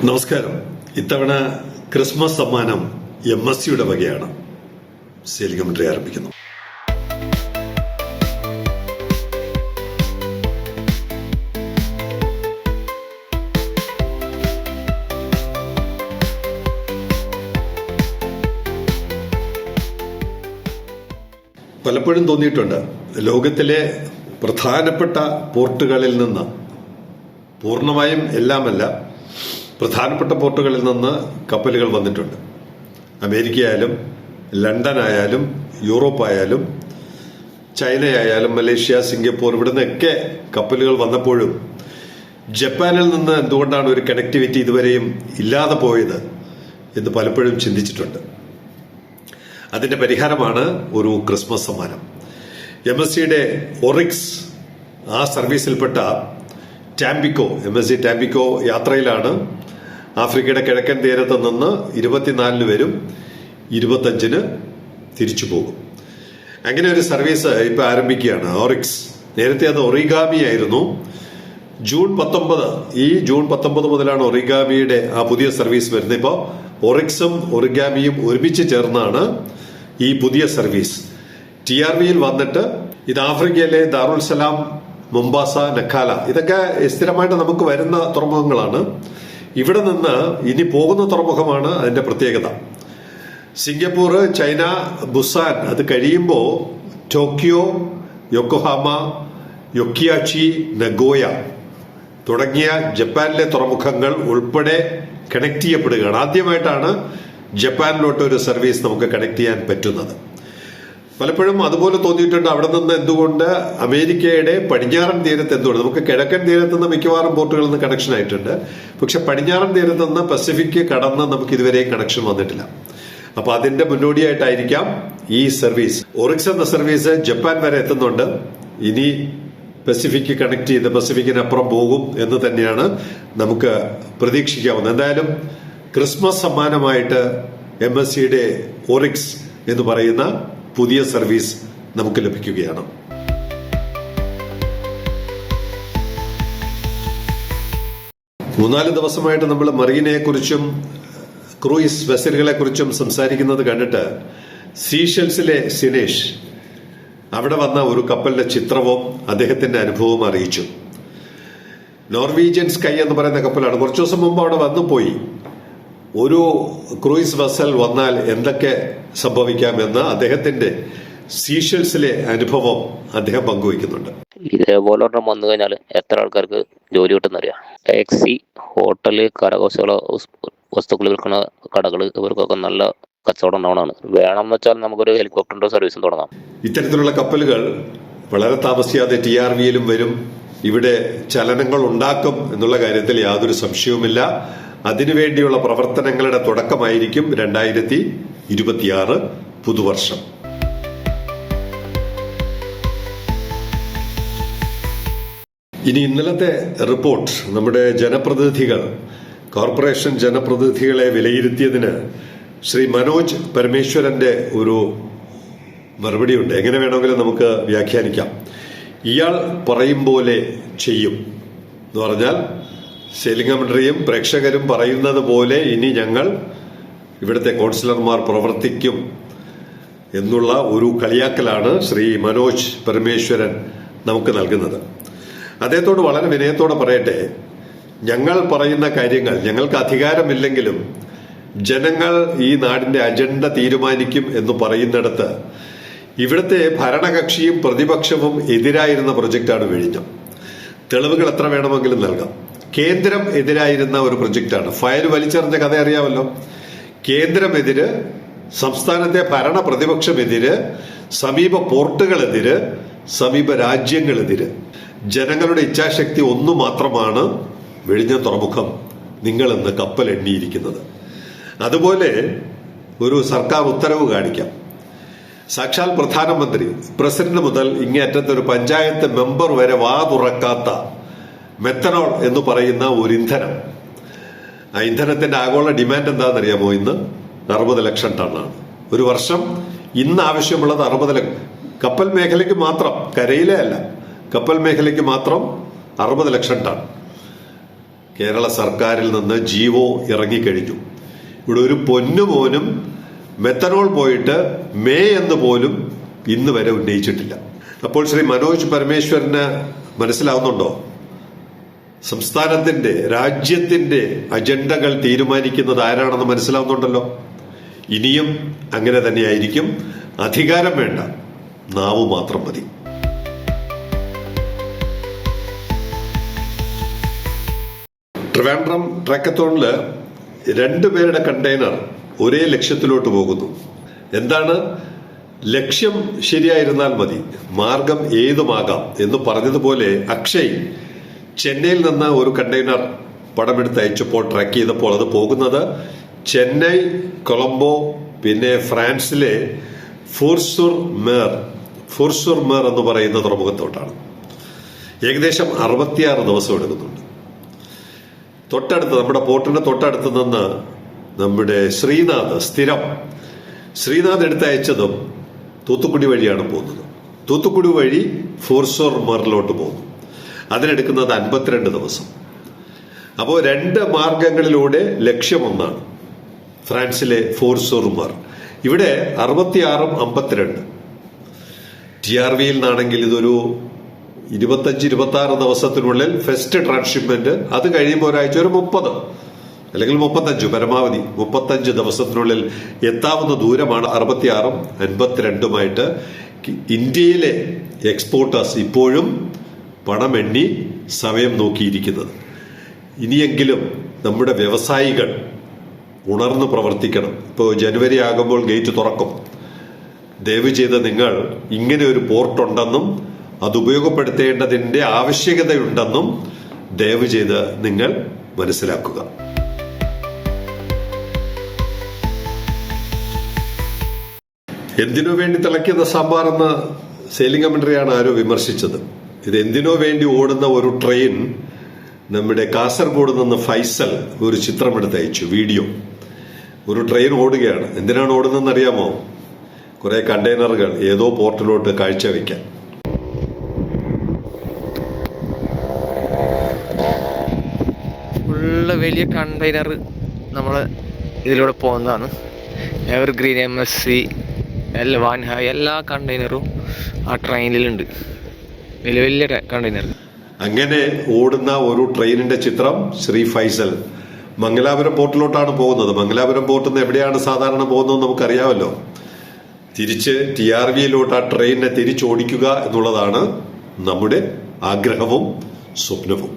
നമസ്കാരം. ഇത്തവണ ക്രിസ്മസ് സമ്മാനം MSCയുടെ വകയാണ്. സെയിലിംഗ് കമന്ററി ആരംഭിക്കുന്നു. പലപ്പോഴും തോന്നിയിട്ടുണ്ട്, ലോകത്തിലെ പ്രധാനപ്പെട്ട പോർട്ടുകളിൽ നിന്ന്, പൂർണ്ണമായും എല്ലാമല്ല, പ്രധാനപ്പെട്ട പോർട്ടുകളിൽ നിന്ന് കപ്പലുകൾ വന്നിട്ടുണ്ട്. അമേരിക്കയായാലും ലണ്ടൻ ആയാലും യൂറോപ്പ് ആയാലും ചൈനയായാലും മലേഷ്യ, സിംഗപ്പൂർ, ഇവിടെ നിന്നൊക്കെ കപ്പലുകൾ വന്നപ്പോഴും ജപ്പാനിൽ നിന്ന് എന്തുകൊണ്ടാണ് ഒരു കണക്ടിവിറ്റി ഇതുവരെയും ഇല്ലാതെ പോയത് എന്ന് പലപ്പോഴും ചിന്തിച്ചിട്ടുണ്ട്. അതിന്റെ പരിഹാരമാണ് ഒരു ക്രിസ്മസ് സമ്മാനം. MSCയുടെ ഒറിക്സ് ആ സർവീസിൽപ്പെട്ട ടാംപിക്കോ, MSC ടാംപിക്കോ യാത്രയിലാണ്. ആഫ്രിക്കയുടെ കിഴക്കൻ തീരത്ത് നിന്ന് 24 വരും, 25 തിരിച്ചു പോകും. അങ്ങനെ ഒരു സർവീസ് ഇപ്പൊ ആരംഭിക്കുകയാണ്, ഒറിക്സ്. നേരത്തെ അത് ഒറിഗാമി ആയിരുന്നു. ജൂൺ 19 മുതലാണ് ഒറിഗാമിയുടെ ആ പുതിയ സർവീസ് വരുന്നത്. ഇപ്പോൾ ഒറിക്സും ഒറിഗാമിയും ഒരുമിച്ച് ചേർന്നാണ് ഈ പുതിയ സർവീസ്. TRVയിൽ വന്നിട്ട് ഇത് ആഫ്രിക്കയിലെ ദാറുൽ സലാം, മുംബാസ, നഖാല, ഇതൊക്കെ സ്ഥിരമായിട്ട് നമുക്ക് വരുന്ന തുറമുഖങ്ങളാണ്. ഇവിടെ നിന്ന് ഇനി പോകുന്ന തുറമുഖമാണ് അതിന്റെ പ്രത്യേകത. സിംഗപ്പൂർ, ചൈന, ബുസാൻ, അത് കഴിയുമ്പോൾ ടോക്കിയോ, യൊക്കോഹാമ, യൊക്കിയാച്ചി, നഗോയ തുടങ്ങിയ ജപ്പാനിലെ തുറമുഖങ്ങൾ ഉൾപ്പെടെ കണക്ട് ചെയ്യപ്പെടുകയാണ്. ആദ്യമായിട്ടാണ് ജപ്പാനിലോട്ട് ഒരു സർവീസ് നമുക്ക് കണക്ട് ചെയ്യാൻ പറ്റുന്നത്. പലപ്പോഴും അതുപോലെ തോന്നിയിട്ടുണ്ട്, അവിടെ നിന്ന് എന്തുകൊണ്ട് അമേരിക്കയുടെ പടിഞ്ഞാറൻ തീരത്ത് എന്തുകൊണ്ട്, നമുക്ക് കിഴക്കൻ തീരത്ത് നിന്ന് മിക്കവാറും പോർട്ടുകളിൽ നിന്ന് കണക്ഷൻ ആയിട്ടുണ്ട്, പക്ഷെ പടിഞ്ഞാറൻ തീരത്ത് നിന്ന് പസഫിക് കടന്ന് നമുക്ക് ഇതുവരെയും കണക്ഷൻ വന്നിട്ടില്ല. അപ്പൊ അതിന്റെ മുന്നോടിയായിട്ടായിരിക്കാം ഈ സർവീസ്. ഒറിക്സ് എന്ന സർവീസ് ജപ്പാൻ വരെ എത്തുന്നുണ്ട്. ഇനി പസഫിക് കണക്ട് ചെയ്ത് പസഫിക്കിനപ്പുറം പോകും എന്ന് തന്നെയാണ് നമുക്ക് പ്രതീക്ഷിക്കാവുന്നത്. എന്തായാലും ക്രിസ്മസ് സമ്മാനമായിട്ട് MSCയുടെ ഒറിക്സ് എന്ന് പറയുന്ന പുതിയ സർവീസ് നമുക്ക് ലഭിക്കുകയാണ്. മൂന്നാല് ദിവസമായിട്ട് നമ്മൾ മറീനയെ കുറിച്ചും ക്രൂയിസ് വെസലുകളെ കുറിച്ചും സംസാരിക്കുന്നത് കണ്ടിട്ട് സീഷെൽസിലെ സിനേഷ് അവിടെ വന്ന ഒരു കപ്പലിന്റെ ചിത്രവും അദ്ദേഹത്തിന്റെ അനുഭവവും അറിയിച്ചു. നോർവീജിയൻ സ്കൈ എന്ന് പറയുന്ന കപ്പലാണ്. കുറച്ചു ദിവസം മുമ്പ് അവിടെ വന്നു പോയി. ഒരു ക്രൂയിസ് വെസൽ വന്നാൽ എന്തൊക്കെ സംഭവിക്കാമെന്ന് അദ്ദേഹത്തിന്റെ സീഷെൽസിലെ അനുഭവം അദ്ദേഹം പങ്കുവയ്ക്കുന്നുണ്ട്. ഇതേപോലെ വന്നു കഴിഞ്ഞാൽ എത്ര ആൾക്കാർക്ക് ജോലി കിട്ടുന്നറിയാം. ടാക്സി, ഹോട്ടല്, കരകൗശല വസ്തുക്കൾ വിൽക്കുന്ന കടകൾ, ഇവർക്കൊക്കെ നല്ല കച്ചവടം ഉണ്ടാവണമാണ്. വേണമെന്ന് വെച്ചാൽ നമുക്കൊരു ഹെലികോപ്റ്ററിന്റെ സർവീസും തുടങ്ങാം. ഇത്തരത്തിലുള്ള കപ്പലുകൾ വളരെ താമസിയാതെ TRVയിലും വരും. ഇവിടെ ചലനങ്ങൾ ഉണ്ടാക്കും എന്നുള്ള കാര്യത്തിൽ യാതൊരു സംശയവുമില്ല. അതിനുവേണ്ടിയുള്ള പ്രവർത്തനങ്ങളുടെ തുടക്കമായിരിക്കും 2026 പുതുവർഷം. ഇനി ഇന്നലത്തെ റിപ്പോർട്ട്, നമ്മുടെ ജനപ്രതിനിധികൾ, കോർപ്പറേഷൻ ജനപ്രതിനിധികളെ വിലയിരുത്തിയതിന് ശ്രീ മനോജ് പരമേശ്വരന്റെ ഒരു മറുപടിയുണ്ട്. എങ്ങനെ വേണമെങ്കിലും നമുക്ക് വ്യാഖ്യാനിക്കാം. ഇയാൾ പറയും പോലെ ചെയ്യും എന്ന് പറഞ്ഞാൽ സെയിലിംഗ് കമന്ററിയും പ്രേക്ഷകരും പറയുന്നത് പോലെ ഇനി ഞങ്ങൾ ഇവിടുത്തെ കൗൺസിലർമാർ പ്രവർത്തിക്കും എന്നുള്ള ഒരു കളിയാക്കലാണ് ശ്രീ മനോജ് പരമേശ്വരൻ നമുക്ക് നൽകുന്നത്. അദ്ദേഹത്തോട് വളരെ വിനയത്തോടെ പറയട്ടെ, ഞങ്ങൾ പറയുന്ന കാര്യങ്ങൾ, ഞങ്ങൾക്ക് അധികാരമില്ലെങ്കിലും ജനങ്ങൾ ഈ നാടിന്റെ അജണ്ട തീരുമാനിക്കും എന്ന് പറയുന്നിടത്ത് ഇവിടുത്തെ ഭരണകക്ഷിയും പ്രതിപക്ഷവും എതിരായിരുന്ന പ്രൊജക്റ്റാണ് വിഴിഞ്ഞം. തെളിവുകൾ എത്ര വേണമെങ്കിലും നൽകാം. കേന്ദ്രം എതിരായിരുന്ന ഒരു പ്രൊജക്റ്റാണ്. ഫയൽ വലിച്ചെറിഞ്ഞ കഥ അറിയാമല്ലോ. കേന്ദ്രം എതിര്, സംസ്ഥാനത്തെ ഭരണ പ്രതിപക്ഷമെതിര്, സമീപ പോർട്ടുകളെതിര്, സമീപ രാജ്യങ്ങളെതിര്. ജനങ്ങളുടെ ഇച്ഛാശക്തി ഒന്നു മാത്രമാണ് വിഴിഞ്ഞം തുറമുഖം നിങ്ങളെന്ന് കപ്പൽ എണ്ണിയിരിക്കുന്നത്. അതുപോലെ ഒരു സർക്കാർ ഉത്തരവ് കാണിക്കാം. സാക്ഷാൽ പ്രധാനമന്ത്രി, പ്രസിഡന്റ് മുതൽ ഇങ്ങേറ്റത്തെ ഒരു പഞ്ചായത്ത് മെമ്പർ വരെ വാ തുറക്കാത്ത മെത്തനോൾ എന്ന് പറയുന്ന ഒരു ഇന്ധനം, ആ ഇന്ധനത്തിന്റെ ആഗോള ഡിമാൻഡ് എന്താണെന്നറിയാമോ? ഇന്ന് 60 ലക്ഷം ടണ്ണാണ്. ഒരു വർഷം ഇന്ന് ആവശ്യമുള്ളത് 60 ലക്ഷം. കപ്പൽ മേഖലയ്ക്ക് മാത്രം, കരയിലെ അല്ല, കപ്പൽ മേഖലയ്ക്ക് മാത്രം 60 ലക്ഷം ടൺ. കേരള സർക്കാരിൽ നിന്ന് ജീവോ ഇറങ്ങിക്കഴിഞ്ഞു. ഇവിടെ ഒരു പൊന്നുമോനും മെത്തനോൾ പോയിട്ട് മേ എന്ന് പോലും ഇന്ന് വരെ ഉന്നയിച്ചിട്ടില്ല. അപ്പോൾ ശ്രീ മനോജ് പരമേശ്വരന് മനസ്സിലാവുന്നുണ്ടോ? സംസ്ഥാനത്തിന്റെ, രാജ്യത്തിന്റെ അജണ്ടകൾ തീരുമാനിക്കുന്നത് ആരാണെന്ന് മനസ്സിലാവുന്നുണ്ടല്ലോ. ഇനിയും അങ്ങനെ തന്നെയായിരിക്കും. അധികാരം വേണ്ട, നാവ് മാത്രം മതി. ട്രിവാൻഡ്രം ട്രക്കത്തോണില് 2 പേരുടെ കണ്ടെയ്നർ ഒരേ ലക്ഷ്യത്തിലോട്ട് പോകുന്നു. എന്താണ് ലക്ഷ്യം? ശരിയായിരുന്നാൽ മതി, മാർഗം ഏതുമാകാം എന്ന് പറഞ്ഞതുപോലെ അക്ഷയ് ചെന്നൈയിൽ നിന്ന് ഒരു കണ്ടെയ്നർ പടമെടുത്ത് അയച്ചപ്പോൾ ട്രാക്ക് ചെയ്തപ്പോൾ അത് പോകുന്നത് ചെന്നൈ, കൊളംബോ, പിന്നെ ഫ്രാൻസിലെ ഫൂർസുർ മേർ എന്ന് പറയുന്ന തുറമുഖത്തോട്ടാണ്. ഏകദേശം 66 ദിവസം എടുക്കുന്നുണ്ട്. തൊട്ടടുത്ത്, നമ്മുടെ പോർട്ടിന്റെ തൊട്ടടുത്ത് നിന്ന് നമ്മുടെ ശ്രീനാഥ് എടുത്തയച്ചതും തൂത്തുക്കുടി വഴിയാണ് പോകുന്നത്. തൂത്തുക്കുടി വഴി ഫൂർസുർ മേറിലോട്ട് പോകുന്നു. അതിനെടുക്കുന്നത് 52 ദിവസം. അപ്പോൾ 2 മാർഗങ്ങളിലൂടെ ലക്ഷ്യം ഒന്നാണ്, ഫ്രാൻസിലെ ഫൂർസുർ മേർ. ഇവിടെ 66ഉം 52. TRVയിൽ നിന്നാണെങ്കിൽ ഇതൊരു 25-26 ദിവസത്തിനുള്ളിൽ ഫസ്റ്റ് ട്രാൻസ്ഷിപ്മെന്റ്, അത് കഴിയുമ്പോൾ ഒരാഴ്ച ഒരു 30 അല്ലെങ്കിൽ 35, പരമാവധി 35 ദിവസത്തിനുള്ളിൽ എത്താവുന്ന ദൂരമാണ് 66ഉം 52ഉമായിട്ട് ഇന്ത്യയിലെ എക്സ്പോർട്ടേഴ്സ് ഇപ്പോഴും പണമെണ്ണി സമയം നോക്കിയിരിക്കുന്നത്. ഇനിയെങ്കിലും നമ്മുടെ വ്യവസായികൾ ഉണർന്നു പ്രവർത്തിക്കണം. ഇപ്പോൾ ജനുവരി ആകുമ്പോൾ ഗേറ്റ് തുറക്കും. ദയവ് ചെയ്ത് നിങ്ങൾ ഇങ്ങനെ ഒരു പോർട്ടുണ്ടെന്നും അത് ഉപയോഗപ്പെടുത്തേണ്ടതിന്റെ ആവശ്യകതയുണ്ടെന്നും ദയവ് ചെയ്ത് നിങ്ങൾ മനസ്സിലാക്കുക. എന്തിനു വേണ്ടി തിളയ്ക്കുന്ന സാമ്പാർ എന്ന സെയിലിംഗ് കമന്ററിയാണ് ആരോ വിമർശിച്ചത്. ഇത് എന്തിനോ വേണ്ടി ഓടുന്ന ഒരു ട്രെയിൻ നമ്മുടെ കാസർഗോഡ് നിന്ന് ഫൈസൽ ഒരു ചിത്രമെടുത്ത് അയച്ചു, വീഡിയോ. ഒരു ട്രെയിൻ ഓടുകയാണ്. എന്തിനാണ് ഓടുന്നതെന്ന് അറിയാമോ? കുറെ കണ്ടെയ്നറുകൾ ഏതോ പോർട്ടിലോട്ട് കാഴ്ചവെക്കാൻ. ഫുള്ള് വലിയ കണ്ടെയ്നർ നമ്മൾ ഇതിലൂടെ പോകുന്നതാണ്. എവർഗ്രീൻ, MSC, വാൻഹ, എല്ലാ കണ്ടെയ്നറും ആ ട്രെയിനിലുണ്ട്. വലിയ വലിയ കണ്ടെയ്നർ. അങ്ങനെ ഓടുന്ന ഒരു ട്രെയിനിന്റെ ചിത്രം ശ്രീ ഫൈസൽ മംഗലാപുരം പോർട്ടിലോട്ടാണ് പോകുന്നത്. മംഗലാപുരം പോർട്ടിൽ നിന്ന് എവിടെയാണ് സാധാരണ പോകുന്നത് നമുക്കറിയാമല്ലോ. തിരിച്ച് TRVയിലോട്ട് ആ ട്രെയിനിനെ തിരിച്ചോടിക്കുക എന്നുള്ളതാണ് നമ്മുടെ ആഗ്രഹവും സ്വപ്നവും.